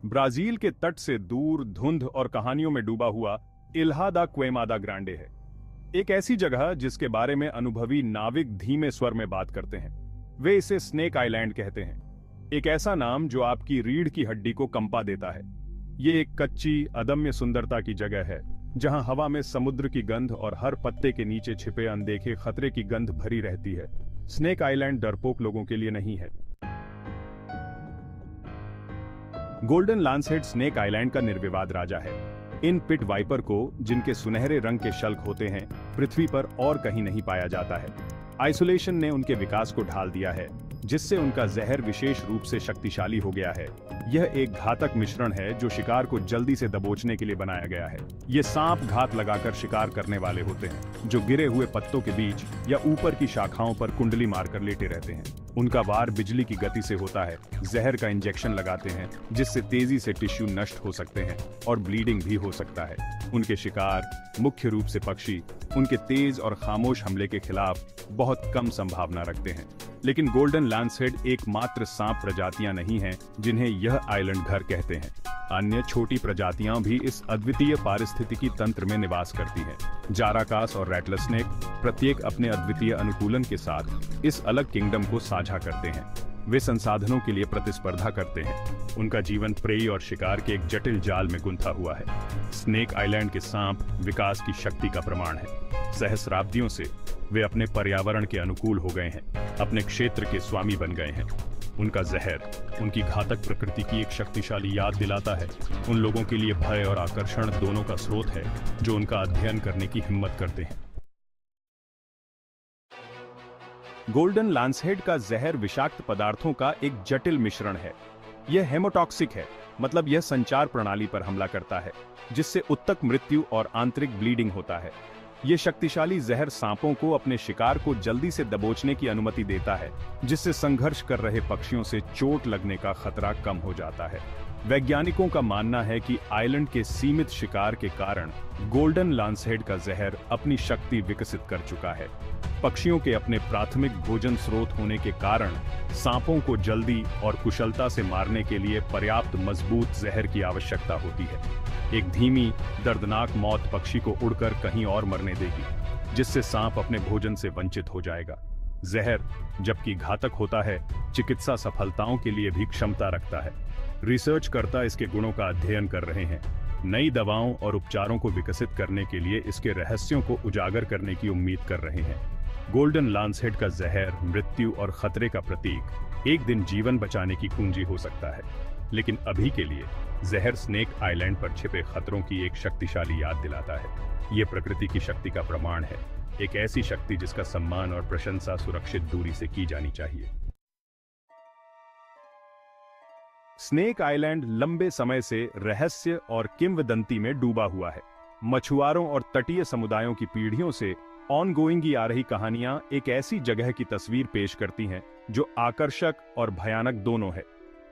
Brazil के तट से दूर धुंध और कहानियों में डूबा हुआ इल्हा दा क्वेमादा ग्रांडे है। एक ऐसी जगह जिसके बारे में अनुभवी नाविक धीमे स्वर में बात करते हैं। वे इसे स्नेक आइलैंड कहते हैं। एक ऐसा नाम जो आपकी रीढ़ की हड्डी को कंपा देता है। ये एक कच्ची अदम्य सुंदरता की जगह है, जहां हवा में समुद्र की गंध और हर पत्ते के नीचे छिपे अनदेखे खतरे की गंध भरी रहती है। स्नेक आइलैंड डरपोक लोगों के लिए नहीं है। गोल्डन लांसहेड स्नेक आइलैंड का निर्विवाद राजा है। इन पिट वाइपर को, जिनके सुनहरे रंग के शल्क होते हैं, पृथ्वी पर और कहीं नहीं पाया जाता है। आइसोलेशन ने उनके विकास को ढाल दिया है, जिससे उनका जहर विशेष रूप से शक्तिशाली हो गया है। यह एक घातक मिश्रण है जो शिकार को जल्दी से दबोचने के लिए बनाया गया है। ये सांप घात लगाकर शिकार करने वाले होते हैं, जो गिरे हुए पत्तों के बीच या ऊपर की शाखाओं पर कुंडली मारकर लेटे रहते हैं। उनका वार बिजली की गति से होता है। जहर का इंजेक्शन लगाते हैं, जिससे तेजी से टिश्यू नष्ट हो सकते हैं और ब्लीडिंग भी हो सकता है। उनके शिकार, मुख्य रूप से पक्षी, उनके तेज और खामोश हमले के खिलाफ बहुत कम संभावना रखते हैं। लेकिन गोल्डन लांसहेड एकमात्र सांप प्रजातियां नहीं हैं जिन्हें यह आइलैंड घर कहते हैं। अन्य छोटी प्रजातियां भी इस अद्वितीय पारिस्थितिकी तंत्र में निवास करती हैं। जाराकास और रैटलस्नेक प्रत्येक अपने अद्वितीय अनुकूलन के साथ इस अलग किंगडम को साझा करते हैं। वे संसाधनों के लिए प्रतिस्पर्धा करते हैं। उनका जीवन प्रेई और शिकार के एक जटिल जाल में गुंथा हुआ है। स्नेक आइलैंड के सांप विकास की शक्ति का प्रमाण है। सहस्राब्दियों से वे अपने पर्यावरण के अनुकूल हो गए हैं, अपने क्षेत्र के स्वामी बन गए हैं। उनका जहर उनकी घातक प्रकृति की एक शक्तिशाली याद दिलाता है। उन लोगों के लिए भय और आकर्षण दोनों का स्रोत है, जो उनका अध्ययन करने की हिम्मत करते हैं। गोल्डन लांसहेड का जहर विषाक्त पदार्थों का एक जटिल मिश्रण है। यह हेमोटॉक्सिक है, मतलब यह संचार प्रणाली पर हमला करता है, जिससे उत्तक मृत्यु और आंतरिक ब्लीडिंग होता है। यह शक्तिशाली जहर सांपों को अपने शिकार को जल्दी से दबोचने की अनुमति देता है, जिससे संघर्ष कर रहे पक्षियों से चोट लगने का खतरा कम हो जाता है। वैज्ञानिकों का मानना है कि आइलैंड के सीमित शिकार के कारण गोल्डन लांसहेड का जहर अपनी शक्ति विकसित कर चुका है। पक्षियों के अपने प्राथमिक भोजन स्रोत होने के कारण सांपों को जल्दी और कुशलता से मारने के लिए पर्याप्त मजबूत जहर की आवश्यकता होती है। एक धीमी, दर्दनाक मौत पक्षी को उड़कर कहीं और मरने देगी, जिससे सांप अपने भोजन से वंचित हो जाएगा। जहर, जबकि घातक होता है, चिकित्सा सफलताओं के लिए भी क्षमता रखता है। रिसर्चकर्ता इसके गुणों का अध्ययन कर रहे हैं। नई दवाओं और उपचारों को विकसित करने के लिए इसके रहस्यों को उजागर करने की उम्मीद कर रहे हैं। गोल्डन लांसहेड का जहर मृत्यु और खतरे का प्रतीक एक दिन जीवन बचाने की कुंजी हो सकता है। लेकिन अभी के लिए जहर स्नेक आइलैंड पर छिपे खतरों की एक शक्तिशाली याद दिलाता है। ये प्रकृति की शक्ति का प्रमाण है, एक ऐसी शक्ति जिसका सम्मान और प्रशंसा सुरक्षित दूरी से की जानी चाहिए। स्नेक आइलैंड लंबे समय से रहस्य और किंवदंती में डूबा हुआ है। मछुआरों और तटीय समुदायों की पीढ़ियों से ऑनगोइंग आ रही कहानियां एक ऐसी जगह की तस्वीर पेश करती हैं जो आकर्षक और भयानक दोनों है।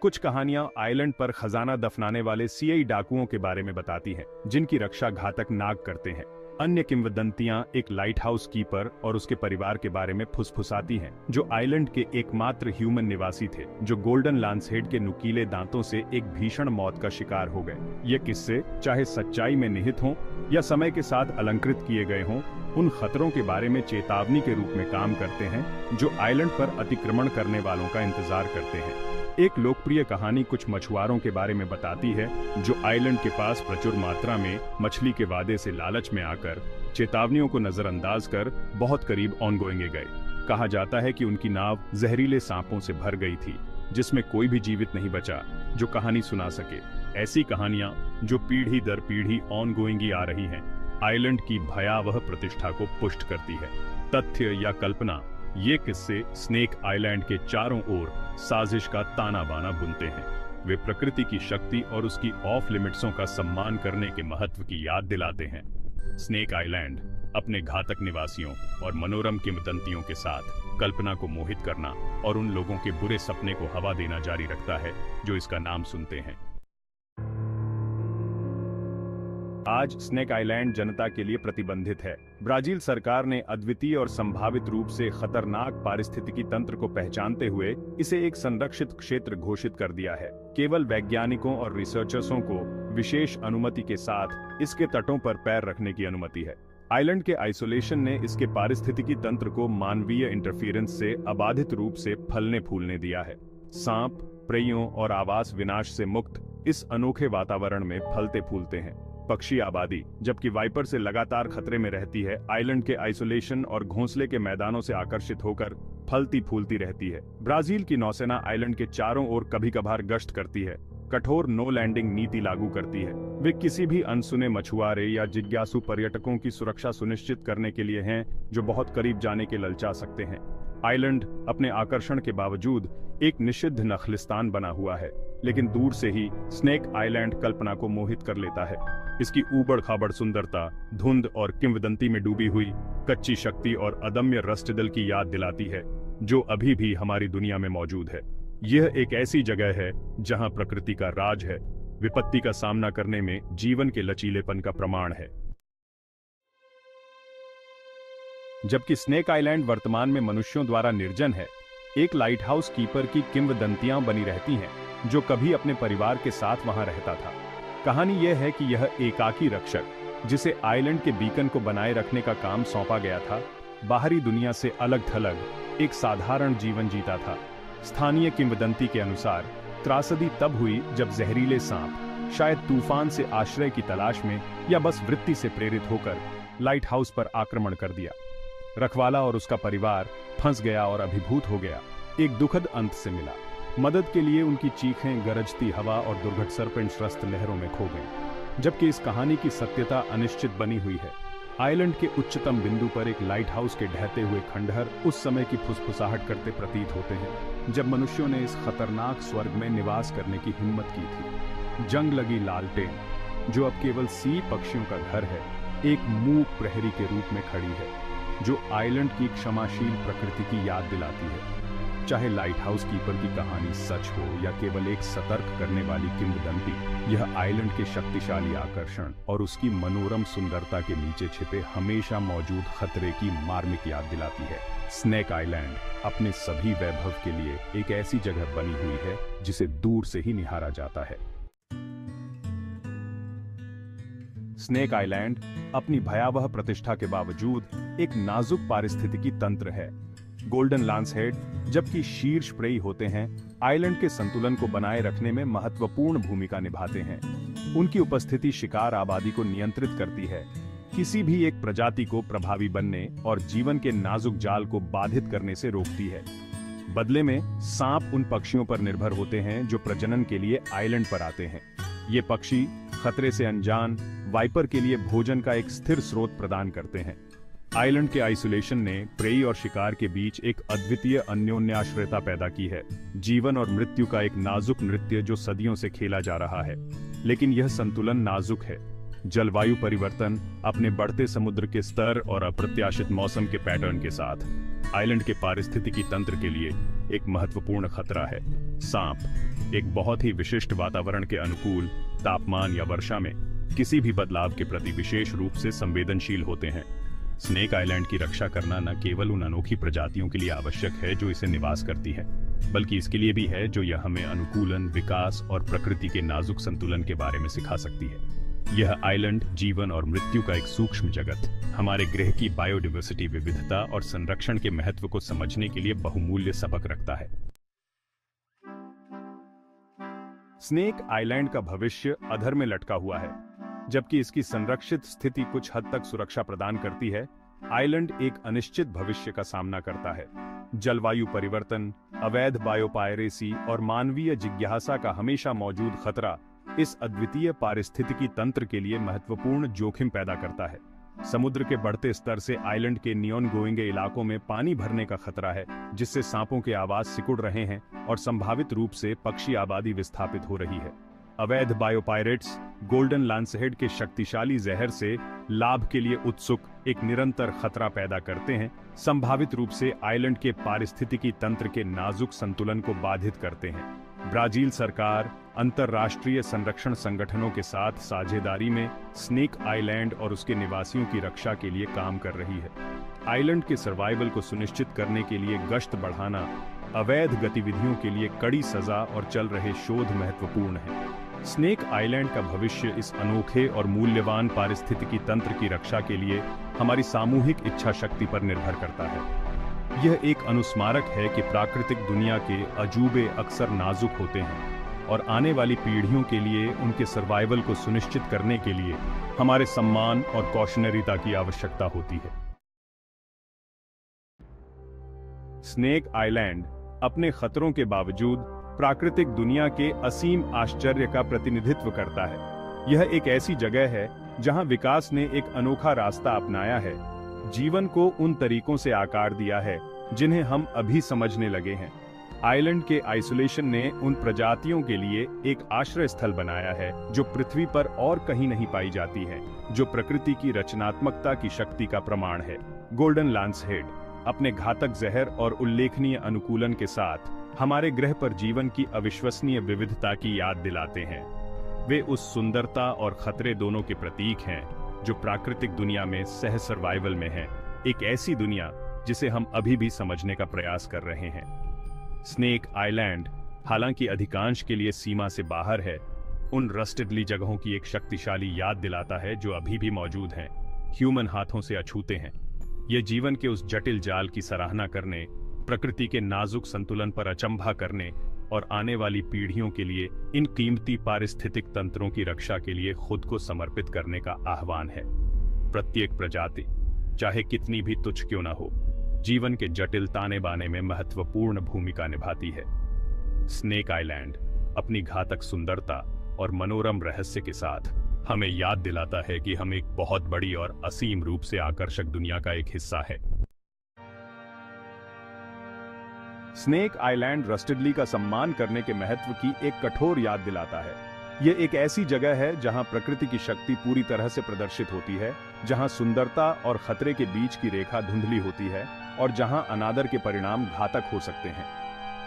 कुछ कहानियां आइलैंड पर खजाना दफनाने वाले सीआई डाकुओं के बारे में बताती हैं, जिनकी रक्षा घातक नाग करते हैं। अन्य किंवदंतियां एक लाइट हाउस कीपर और उसके परिवार के बारे में फुसफुसाती हैं, जो आइलैंड के एकमात्र ह्यूमन निवासी थे, जो गोल्डन लांसहेड के नुकीले दांतों से एक भीषण मौत का शिकार हो गए। ये किस्से चाहे सच्चाई में निहित हों या समय के साथ अलंकृत किए गए हों, उन खतरों के बारे में चेतावनी के रूप में काम करते हैं, जो आइलैंड पर अतिक्रमण करने वालों का इंतजार करते हैं। एक लोकप्रिय कहानी कुछ मछुआरों के बारे में बताती है, जो आइलैंड के पास प्रचुर मात्रा में मछली के वादे से लालच में आकर चेतावनियों को नजरअंदाज कर बहुत करीब ऑनगोइंग गए। कहा जाता है कि उनकी नाव जहरीले सांपों से भर गई थी, जिसमें कोई भी जीवित नहीं बचा जो कहानी सुना सके। ऐसी कहानियां जो पीढ़ी दर पीढ़ी ऑनगोइंग आ रही हैं, आइलैंड की भयावह प्रतिष्ठा को पुष्ट करती है। तथ्य या कल्पना, ये किस्से स्नेक आइलैंड के चारों ओर साजिश का ताना बाना बुनते हैं। वे प्रकृति की शक्ति और उसकी ऑफ लिमिट्सों का सम्मान करने के महत्व की याद दिलाते हैं। स्नेक आइलैंड अपने घातक निवासियों और मनोरम किंवदंतियों के साथ कल्पना को मोहित करना और उन लोगों के बुरे सपने को हवा देना जारी रखता है जो इसका नाम सुनते हैं। आज स्नेक आइलैंड जनता के लिए प्रतिबंधित है। ब्राजील सरकार ने अद्वितीय और संभावित रूप से खतरनाक पारिस्थितिकी तंत्र को पहचानते हुए इसे एक संरक्षित क्षेत्र घोषित कर दिया है। केवल वैज्ञानिकों और रिसर्चर्सों को विशेष अनुमति के साथ इसके तटों पर पैर रखने की अनुमति है। आइलैंड के आइसोलेशन ने इसके पारिस्थितिकी तंत्र को मानवीय इंटरफेरेंस से अबाधित रूप से फलने फूलने दिया है। सांप, प्रेइयों और आवास विनाश से मुक्त इस अनोखे वातावरण में फलते फूलते हैं। पक्षी आबादी, जबकि वाइपर से लगातार खतरे में रहती है, आइलैंड के आइसोलेशन और घोंसले के मैदानों से आकर्षित होकर फलती फूलती रहती है। ब्राजील की नौसेना आइलैंड के चारों ओर कभी कभार गश्त करती है, कठोर नो लैंडिंग नीति लागू करती है। वे किसी भी अनसुने मछुआरे या जिज्ञासु पर्यटकों की सुरक्षा सुनिश्चित करने के लिए हैं जो बहुत करीब जाने के ललचा सकते हैं। आइलैंड अपने आकर्षण के बावजूद एक निषिद्ध नखलिस्तान बना हुआ है, लेकिन दूर से ही स्नेक आइलैंड कल्पना को मोहित कर लेता है। इसकी ऊबड़ खाबड़ सुंदरता, धुंध और किंवदंती में डूबी हुई कच्ची शक्ति और अदम्य रस्टदिल की याद दिलाती है, जो अभी भी हमारी दुनिया में मौजूद है। यह एक ऐसी जगह है जहां प्रकृति का राज है, विपत्ति का सामना करने में जीवन के लचीलेपन का प्रमाण है। जबकि स्नेक आइलैंड वर्तमान में मनुष्यों द्वारा निर्जन है, एक लाइट हाउस कीपर की किंवदंतियां बनी रहती हैं, जो कभी अपने परिवार के साथ वहां रहता था। कहानी यह है कि यह एकाकी रक्षक, जिसे आइलैंड के बीकन को बनाए रखने का काम सौंपा गया था, बाहरी दुनिया से अलग थलग एक साधारण जीवन जीता था। स्थानीय किंवदंती के अनुसार त्रासदी तब हुई जब जहरीले सांप, शायद तूफान से आश्रय की तलाश में या बस वृत्ति से प्रेरित होकर, लाइट हाउस पर आक्रमण कर दिया। रखवाला और उसका परिवार फंस गया और अभिभूत हो गया। एक दुखद अंत से मिला। मदद के लिए उनकी चीखें गरजती हवा और दुर्घट सर्पेंट्रस्त लहरों में खो गईं। जबकि इस कहानी की सत्यता अनिश्चित बनी हुई है। आइलैंड के उच्चतम बिंदु पर एक लाइट हाउस के ढहते हुए खंडहर उस समय की फुसफुसाहट करते प्रतीत होते हैं जब मनुष्यों ने इस खतरनाक स्वर्ग में निवास करने की हिम्मत की थी। जंग लगी लालटेन, जो अब केवल सी पक्षियों का घर है, एक मूक प्रहरी के रूप में खड़ी है, जो आइलैंड की क्षमाशील प्रकृति की याद दिलाती है। चाहे लाइट हाउस कीपर की कहानी सच हो या केवल एक सतर्क करने वाली किंवदंती, यह आइलैंड के शक्तिशाली आकर्षण और उसकी मनोरम सुंदरता के नीचे छिपे हमेशा मौजूद खतरे की मार्मिक याद दिलाती है। स्नेक आइलैंड अपने सभी वैभव के लिए एक ऐसी जगह बनी हुई है जिसे दूर से ही निहारा जाता है। स्नेक आइलैंड अपनी भयावह प्रतिष्ठा के बावजूद एक नाजुक पारिस्थितिकी तंत्र है। गोल्डन लांसहेड, जबकि शीर्ष प्रेई होते हैं, आइलैंड के संतुलन को बनाए रखने में महत्वपूर्ण भूमिका निभाते हैं। उनकी उपस्थिति शिकार आबादी को नियंत्रित करती है, किसी भी एक प्रजाति को प्रभावी बनने और जीवन के नाजुक जाल को बाधित करने से रोकती है। बदले में सांप उन पक्षियों पर निर्भर होते हैं जो प्रजनन के लिए आइलैंड पर आते हैं। ये पक्षी खतरे से अनजान वाइपर के लिए भोजन का एक स्थिर स्रोत प्रदान करते हैं। आइलैंड के आइसोलेशन ने प्रेई और शिकार के बीच एक अद्वितीय अन्योन्याश्रयता पैदा की है, जीवन और मृत्यु का एक नाजुक नृत्य जो सदियों से खेला जा रहा है। लेकिन यह संतुलन नाजुक है। जलवायु परिवर्तन, अपने बढ़ते समुद्र के स्तर और अप्रत्याशित मौसम के पैटर्न के साथ आइलैंड के पारिस्थितिकी तंत्र के लिए एक महत्वपूर्ण खतरा है। सांप एक बहुत ही विशिष्ट वातावरण के अनुकूल तापमान या वर्षा में किसी भी बदलाव के प्रति विशेष रूप से संवेदनशील होते हैं। स्नेक आइलैंड की रक्षा करना न केवल उन अनोखी प्रजातियों के लिए आवश्यक है जो इसे निवास करती हैं, बल्कि इसके लिए भी है जो यह हमें अनुकूलन, विकास और प्रकृति के नाजुक संतुलन के बारे में सिखा सकती है। यह आइलैंड जीवन और मृत्यु का एक सूक्ष्म जगत हमारे ग्रह की बायोडाइवर्सिटी विविधता और संरक्षण के महत्व को समझने के लिए बहुमूल्य सबक रखता है। स्नेक आइलैंड का भविष्य अधर में लटका हुआ है। जबकि इसकी संरक्षित स्थिति कुछ हद तक सुरक्षा प्रदान करती है, आइलैंड एक अनिश्चित भविष्य का सामना करता है। जलवायु परिवर्तन, अवैध बायोपायरेसी और मानवीय जिज्ञासा का हमेशा मौजूद खतरा इस अद्वितीय पारिस्थितिकी तंत्र के लिए महत्वपूर्ण जोखिम पैदा करता है। समुद्र के बढ़ते स्तर से आइलैंड के नियॉन गोइंगे इलाकों में पानी भरने का खतरा है, जिससे सांपों के आवास सिकुड़ रहे हैं और संभावित रूप से पक्षी आबादी विस्थापित हो रही है। अवैध बायोपायरेट्स गोल्डन लांसहेड के शक्तिशाली जहर से लाभ के लिए उत्सुक एक निरंतर खतरा पैदा करते हैं, संभावित रूप से आइलैंड के पारिस्थितिकी तंत्र के नाजुक संतुलन को बाधित करते हैं। ब्राजील सरकार अंतर्राष्ट्रीय संरक्षण संगठनों के साथ साझेदारी में स्नेक आइलैंड और उसके निवासियों की रक्षा के लिए काम कर रही है। आइलैंड के सर्वाइवल को सुनिश्चित करने के लिए गश्त बढ़ाना, अवैध गतिविधियों के लिए कड़ी सजा और चल रहे शोध महत्वपूर्ण है। स्नेक आइलैंड का भविष्य इस अनोखे और मूल्यवान पारिस्थितिकी तंत्र की रक्षा के लिए हमारी सामूहिक इच्छा शक्ति पर निर्भर करता है। यह एक अनुस्मारक है कि प्राकृतिक दुनिया के अजूबे अक्सर नाजुक होते हैं और आने वाली पीढ़ियों के लिए उनके सर्वाइवल को सुनिश्चित करने के लिए हमारे सम्मान और कौशनरीता की आवश्यकता होती है। स्नेक आइलैंड अपने खतरों के बावजूद प्राकृतिक दुनिया के असीम आश्चर्य का प्रतिनिधित्व करता है। यह एक ऐसी जगह है जहां विकास ने एक अनोखा रास्ता अपनाया है, जीवन को उन तरीकों से आकार दिया है जिन्हें हम अभी समझने लगे हैं। आइलैंड के आइसोलेशन ने उन प्रजातियों के लिए एक आश्रय स्थल बनाया है जो पृथ्वी पर और कहीं नहीं पाई जाती है, जो प्रकृति की रचनात्मकता की शक्ति का प्रमाण है। गोल्डन लांसहेड अपने घातक जहर और उल्लेखनीय अनुकूलन के साथ हमारे ग्रह पर जीवन की अविश्वसनीय विविधता की याद दिलाते हैं। वे उस सुंदरता और खतरे दोनों के प्रतीक हैं जो प्राकृतिक दुनिया में सह सर्वाइवल में है, एक ऐसी दुनिया जिसे हम अभी भी समझने का प्रयास कर रहे हैं। स्नेक आइलैंड हालांकि अधिकांश के लिए सीमा से बाहर है, उन रस्टेडली जगहों की एक शक्तिशाली याद दिलाता है जो अभी भी मौजूद हैं, ह्यूमन हाथों से अछूते हैं। ये जीवन के उस जटिल जाल की सराहना करने, प्रकृति के नाजुक संतुलन पर अचंभा करने और आने वाली पीढ़ियों के लिए इन कीमती पारिस्थितिक तंत्रों की रक्षा के लिए खुद को समर्पित करने का आह्वान है। प्रत्येक प्रजाति, चाहे कितनी भी तुच्छ क्यों न हो, जीवन के जटिल ताने बाने में महत्वपूर्ण भूमिका निभाती है। स्नेक आइलैंड अपनी घातक सुंदरता और मनोरम रहस्य के साथ हमें याद दिलाता है कि हम एक बहुत बड़ी और असीम रूप से आकर्षक दुनिया का एक हिस्सा है। स्नेक आइलैंड रस्टेडली का सम्मान करने के महत्व की एक कठोर याद दिलाता है। यह एक ऐसी जगह है जहां प्रकृति की शक्ति पूरी तरह से प्रदर्शित होती है, जहां सुंदरता और खतरे के बीच की रेखा धुंधली होती है और जहां अनादर के परिणाम घातक हो सकते हैं।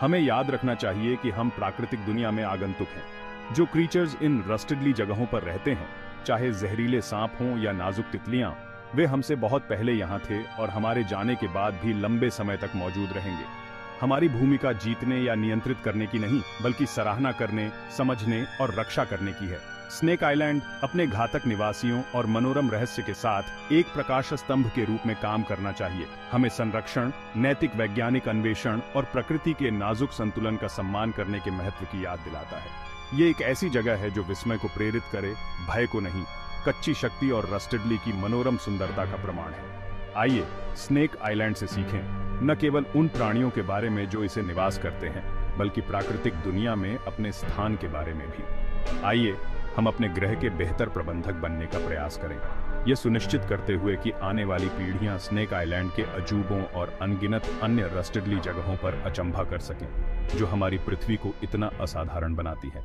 हमें याद रखना चाहिए कि हम प्राकृतिक दुनिया में आगंतुक हैं। जो क्रीचर्स इन रस्टेडली जगहों पर रहते हैं, चाहे जहरीले सांप हों या नाजुक तितलियां, वे हमसे बहुत पहले यहाँ थे और हमारे जाने के बाद भी लंबे समय तक मौजूद रहेंगे। हमारी भूमिका जीतने या नियंत्रित करने की नहीं, बल्कि सराहना करने, समझने और रक्षा करने की है। स्नेक आइलैंड अपने घातक निवासियों और मनोरम रहस्य के साथ एक प्रकाश स्तंभ के रूप में काम करना चाहिए। हमें संरक्षण, नैतिक वैज्ञानिक अन्वेषण और प्रकृति के नाजुक संतुलन का सम्मान करने के महत्व की याद दिलाता है। ये एक ऐसी जगह है जो विस्मय को प्रेरित करे, भय को नहीं। कच्ची शक्ति और रस्टेडली की मनोरम सुंदरता का प्रमाण है। आइए स्नेक आइलैंड से सीखें, न केवल उन प्राणियों के बारे में जो इसे निवास करते हैं, बल्कि प्राकृतिक दुनिया में अपने स्थान के बारे में भी। आइए हम अपने ग्रह के बेहतर प्रबंधक बनने का प्रयास करें, यह सुनिश्चित करते हुए कि आने वाली पीढ़ियां स्नेक आइलैंड के अजूबों और अनगिनत अन्य रस्टेडली जगहों पर अचंभा कर सकें, जो हमारी पृथ्वी को इतना असाधारण बनाती है।